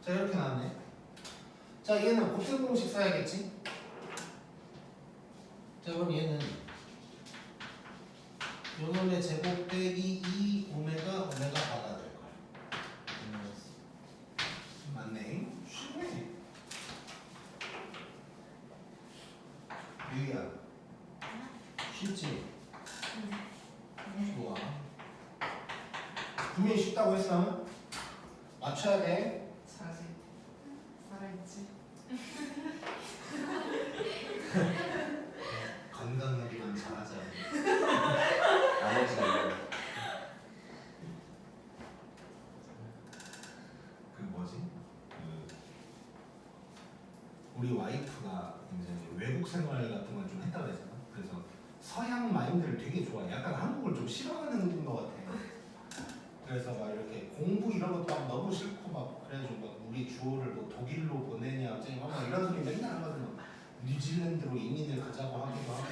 자 이렇게 나왔네. 자 얘는 곱셈 공식 써야겠지. 자 그럼 얘는 요놈의 제곱 빼기 2 오메가 바가 될 거야. 맞네. 쉽네. 유희야 쉽지? 좋아. 분명히 쉽다고 했어. 맞춰야 돼. 사실 살아있지. 건강하기만 잘하자. 나머지가 이거. 그 뭐지? 우리 와이프가 이제 외국 생활 같은 걸 좀 했다고 했잖아. 그래서 서양 마인드를 되게 좋아해. 약간 한국을 좀 싫어하는 것 같아. 그래서 막 이렇게 공부 이런 것도 막 너무 싫고 막 그래가지고 막 우리 주호를 뭐 독일로 보내냐 어쩌냐 막 이런 소리 맨날 하거든. 막 뉴질랜드로 이민을 가자고 하기도 하고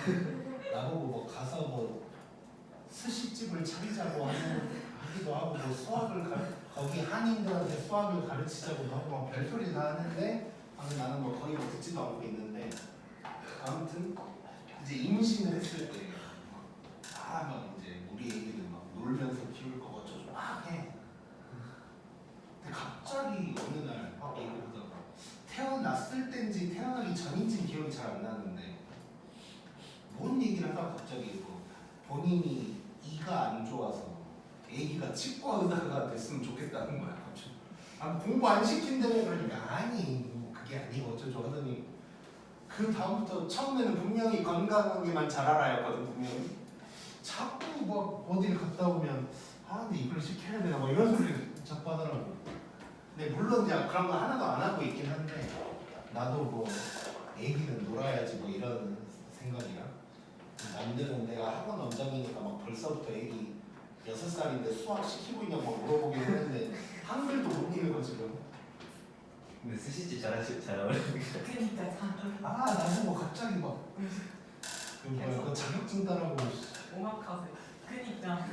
나보고 뭐 가서 뭐 스시집을 차리자고 하기도 하고 뭐 거기 한인들한테 수학을 가르치자고 하고 막 별소리 다 하는데 나는 뭐 거의 뭐 듣지도 않고 있는데 아무튼 이제 임신을 했을 때 막 이제 우리 애기는 막 놀면서 키울 거 어쩌고 막 해. 근데 갑자기 어느 날 막 얘기를 하다가 태어났을 때인지 태어나기 전인지 기억이 잘 안 나는데 뭔 얘기를 하다가 갑자기 뭐 본인이 이가 안 좋아서 애기가 치과 의사가 됐으면 좋겠다는 거야. 갑자기. 공부 안 시킨다며. 그러니까 아니 뭐 그게 아니고 어쩌고 하더니 그 다음부터 처음에는 분명히 건강하게만 자라라였거든. 분명히 자꾸 뭐 어디를 갔다 오면 근데 이걸 시켜야 되나 뭐 이런 소리를 자꾸 하더라고. 근데 물론 이제 그런 거 하나도 안 하고 있긴 한데 나도 뭐 애기는 놀아야지 뭐 이런 생각이야. 남들은 내가 학원 원장이니까 막 벌써부터 애기 6살인데 수학 시키고 있냐고 물어보긴 했는데 한글도 못 읽어 지금. 근데 스시집 잘 어울리는 그러니까 나도 뭐 갑자기 그 자격증 따라고. 오마카세. 그니까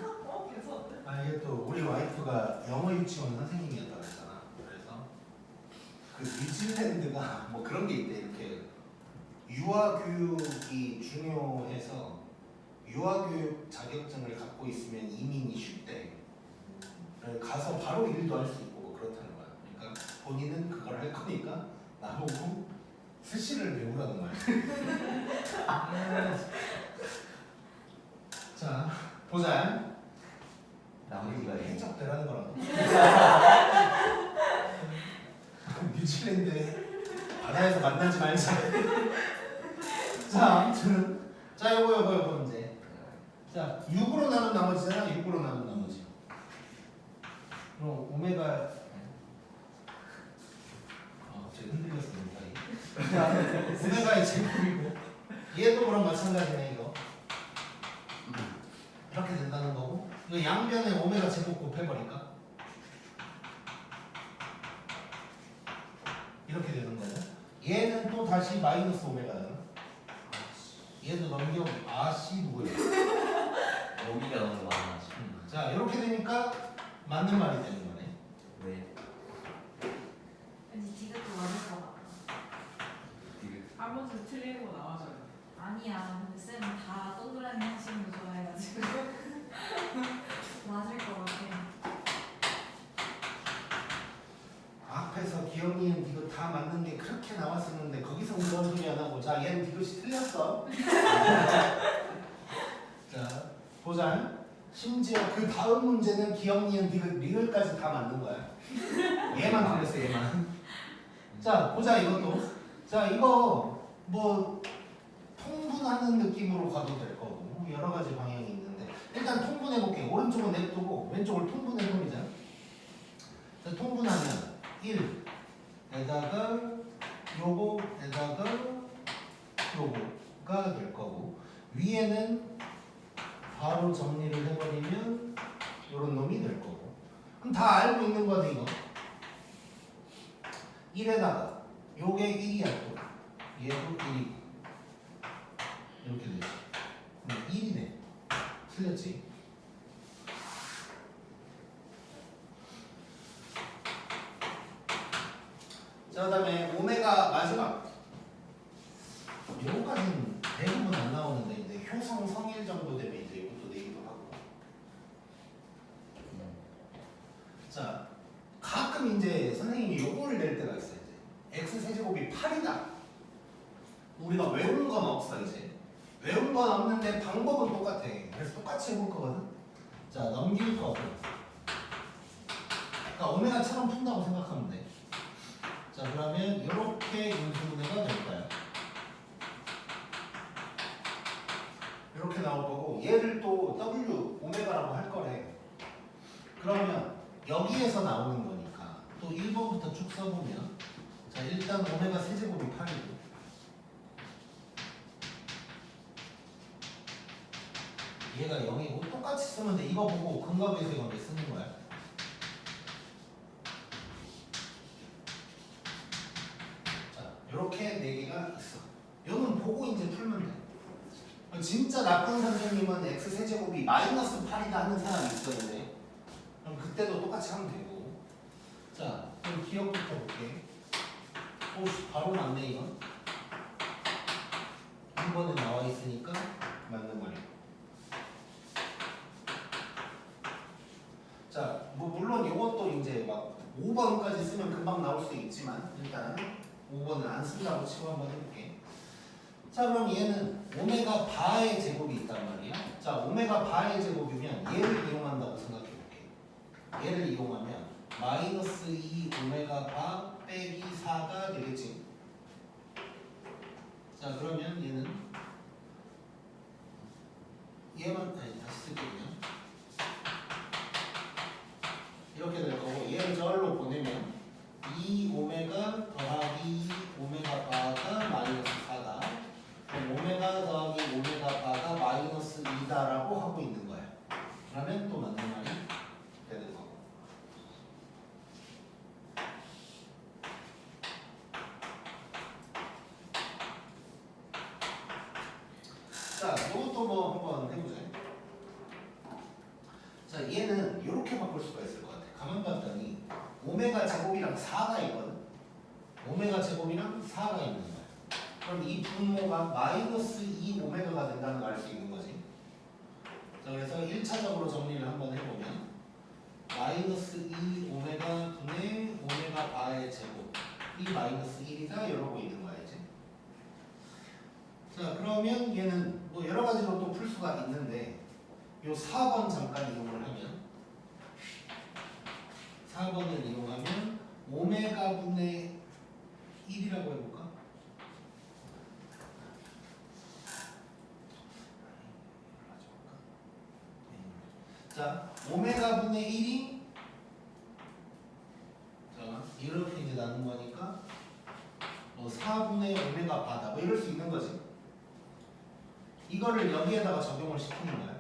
계속 이게 또 우리 와이프가 영어 유치원 선생님이었다고 했잖아. 그래서 그 뉴질랜드가 뭐 그런 게 있대. 이렇게 유아교육이 중요해서 유아교육 자격증을 갖고 있으면 이민이 쉽대. 가서 바로 일도 할 수 있고 뭐 그렇다는 거야. 그러니까 본인은 그걸 할 거니까 나보고 스시를 배우라는 거야. 자, 보자. 나머지가 해적되라는 거라고. 뉴질랜드 바다에서 만나지 말자. 자, 아무튼 자, 요거 문제. 자, 6으로 나눈 나머지잖아. 6으로 나눈 나머지. 그럼 오메가 제가 흔들렸습니다. 자, 오메가의 제곱이고 얘도 그럼 마찬가지네 이거. 이렇게 된다는 거고 이거 양변에 오메가 제곱 곱해버릴까? 이렇게 되는 거고 얘는 또 다시 마이너스 오메가잖아. 얘도 넘겨 아씨 누구야? 여기가 너무 많아. 자 이렇게 되니까 맞는 말이 되는 거네. 왜? 왠지 디귿도 맞을 것 같아. 한 번씩 틀리는 거 나와줘요. 아니야. 근데 쌤은 다 동그라미 형식을 좋아해가지고 맞을 것 같아. 앞에서 기억이는 이거 다 맞는 게 그렇게 나왔었는데 거기서 그런 소리 안 하고 자 얘는 이것이 틀렸어. 자 보자. 심지어 그 다음 문제는 기억니은 디귿 리을까지 다 맞는 거야. 얘만 틀렸어 얘만. 자 보자 이것도. 자 이거 뭐 통분하는 느낌으로 가도 될 거고 여러 가지 방향이 있는데 일단 통분해 볼게. 오른쪽은 냅두고 왼쪽을 통분해 보자. 자 통분하면 1에다가 요거에다가 요거가 될 거고 위에는 바로 정리를 해버리면 요런 놈이 될 거고 그럼 다 알고 있는 거지 이거 1에다가 요게 1이야 또 얘도 1이고 이렇게 되지 1이네 틀렸지 자, 그 다음에 오메가 마지막 요거까지는 대부분 안 나오는데 이제 효성 성일 정도 되면 이제 이것도 내기도 하고 자 가끔 이제 선생님이 요거를 낼 때가 있어요 이제 x 세제곱이 8이다 우리가 외운 건 없어 이제 외운 건 없는데 방법은 똑같아 그래서 똑같이 해볼 거거든 자 넘길 거 그러니까 오메가처럼 푼다고 생각하면 돼 자 그러면 이렇게 인수분해가 될 거야. 이렇게 나올 거고 얘를 또 W 오메가라고 할 거래. 그러면 여기에서 나오는 거니까 또 1번부터 쭉 써보면 자 일단 오메가 세제곱이 8이고 얘가 0이고 똑같이 쓰면 돼. 이거 보고 근각에서 관계 쓰는 거야. 이렇게 4개가 있어. 이거는 보고 이제 풀면 돼. 진짜 나쁜 선생님은 x 세제곱이 마이너스 8이다 하는 사람이 있었는데 그럼 그때도 똑같이 하면 되고 자 그럼 기억부터 볼게. 오 바로 맞네 이건. 1번에 나와 있으니까 맞는 말이야. 자 뭐 물론 이것도 이제 막 5번까지 쓰면 금방 나올 수 있지만 일단 5번은 안 쓴다고 치고 한번 해볼게. 자 그럼 얘는 오메가 바의 제곱이 있단 말이야. 자 오메가 바의 제곱이면 얘를 이용한다고 생각해볼게. 얘를 이용하면 마이너스 2 오메가 바 빼기 4가 되겠지. 자 그러면 얘만 다시 쓸게 그냥. 이렇게 될 거고 얘를 저기로 보내면 2 오메가 더하기 오메가 바가 마이너스 4다. 그럼 오메가 더하기 오메가 바가 마이너스 2다라고 하고 있는 거야. 그러면 또 맞는 말이 되는 거고. 자, 이것도 뭐 한번 해보자. 자, 얘는 이렇게 바꿀 수가 있을 것 같아. 가만 봤더니 오메가 제곱이랑 4가 있거든. 오메가 제곱이랑 4가 있는 거야. 그럼 이 분모가 마이너스 2 오메가가 된다는 걸 알 수 있는 거지. 자, 그래서 1차적으로 정리를 한번 해보면 마이너스 2 오메가 분의 오메가 바의 제곱 이 마이너스 1이다 이러고 있는 거야 이제. 자, 그러면 얘는 뭐 여러 가지로 또 풀 수가 있는데 요 4번 잠깐 이용을 하면 4번을 이용하면 오메가 분의 1이라고 해볼까? 자, 오메가 분의 1이 자, 이렇게 이제 나눈 거니까 뭐 4분의 오메가 바다 뭐 이럴 수 있는 거지. 이거를 여기에다가 적용을 시키는 거야.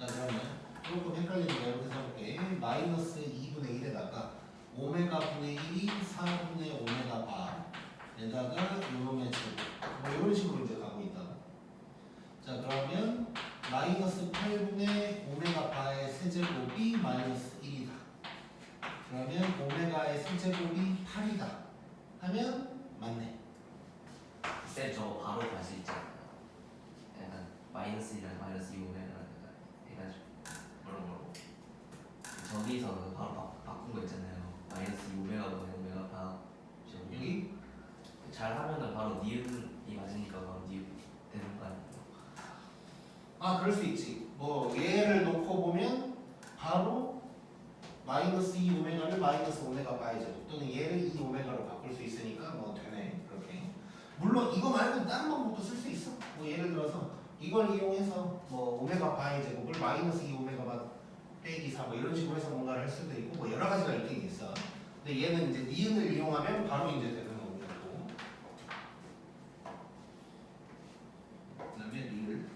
자, 그러면 조금 헷갈리니까 이렇게 써볼게. 마이너스 2분의 1에다가 오메가 분의 1이 4분의 오메가 바에다가 요놈의 제곱 뭐 이런 식으로 이제 가고 있다고. 자, 그러면 마이너스 8분의 오메가 바의 세제곱이 마이너스 1이다. 그러면 오메가의 세제곱이 8이다 하면 맞네. 쌤 저거 바로 갈 수 있지 않나요? 약간 마이너스 1이랑 마이너스 2 오메가랑 해가지고 뭐라고? 저기서 바로 바꾼 거 있잖아요. 마이너스 2 오메가 분의 오메가 바 여기? 잘 하면은 바로 니은이 맞으니까 바로 니은 되는 거 아니에요? 아, 그럴 수 있지. 뭐 얘를 놓고 보면 바로 마이너스 2 오메가를 마이너스 오메가 바의 제곱 또는 얘를 2 오메가로 바꿀 수 있으니까 뭐 되네. 그렇게. 물론 이거 말고 다른 방법도 쓸 수 있어. 뭐 예를 들어서 이걸 이용해서 뭐 오메가 바의 제곱을 마이너스 2 오메가 바 빼기 4 뭐 이런 식으로 해서 뭔가를 할 수도 있고 뭐 여러 가지가 있긴 있어. 근데 얘는 이제 니은을 이용하면 바로 이제 되는 거고. 그다음에 리을.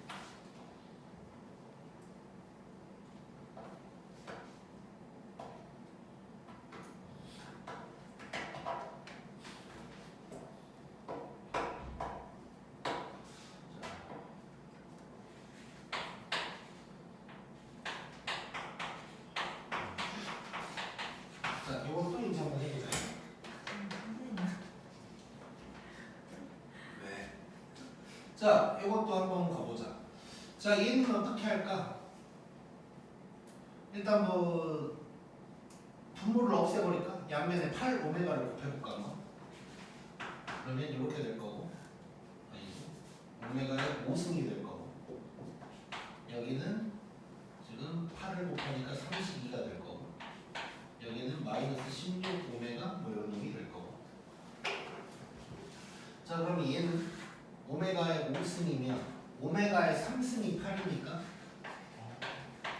자, 이것도 이제 한번 해보자. 네. 자, 이것도 한번 가보자. 자, 얘는 어떻게 할까? 일단 뭐 분모를 없애버릴까? 양면에 8 오메가를 곱해볼까? 뭐? 그러면 이렇게 될 거고, 아니고 오메가의 5승이 될 거고, 여기는 지금 8을 곱하니까 32가 될 거고, 여기는 마이너스 16 오메가 뭐 이런 놈이 될 거고. 자, 그럼 얘는 오메가의 5승이면 오메가의 3승이 8이니까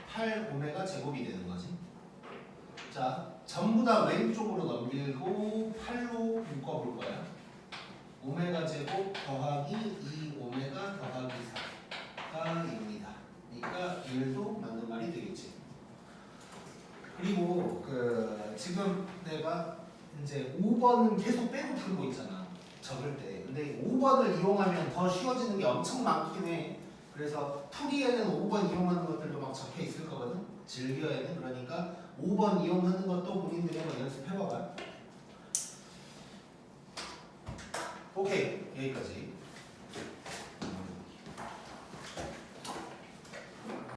8 오메가 제곱이 되는 거지. 자, 전부 다 왼쪽으로 넘기고 8로 묶어볼 거야. 오메가 제곱 더하기 2 오메가 더하기 4가 0이다. 그러니까 1도 맞는 말이 되겠지. 그리고 지금 내가 이제 5번은 계속 빼고 풀고 있잖아. 적을 때. 근데 5번을 이용하면 더 쉬워지는 게 엄청 많긴 해. 그래서 풀이에는 5번 이용하는 것들도 막 적혀 있을 거거든. 즐겨야는. 그러니까 5번 이용하는 것도 본인들이 한번 연습해봐봐. 오케이, 여기까지.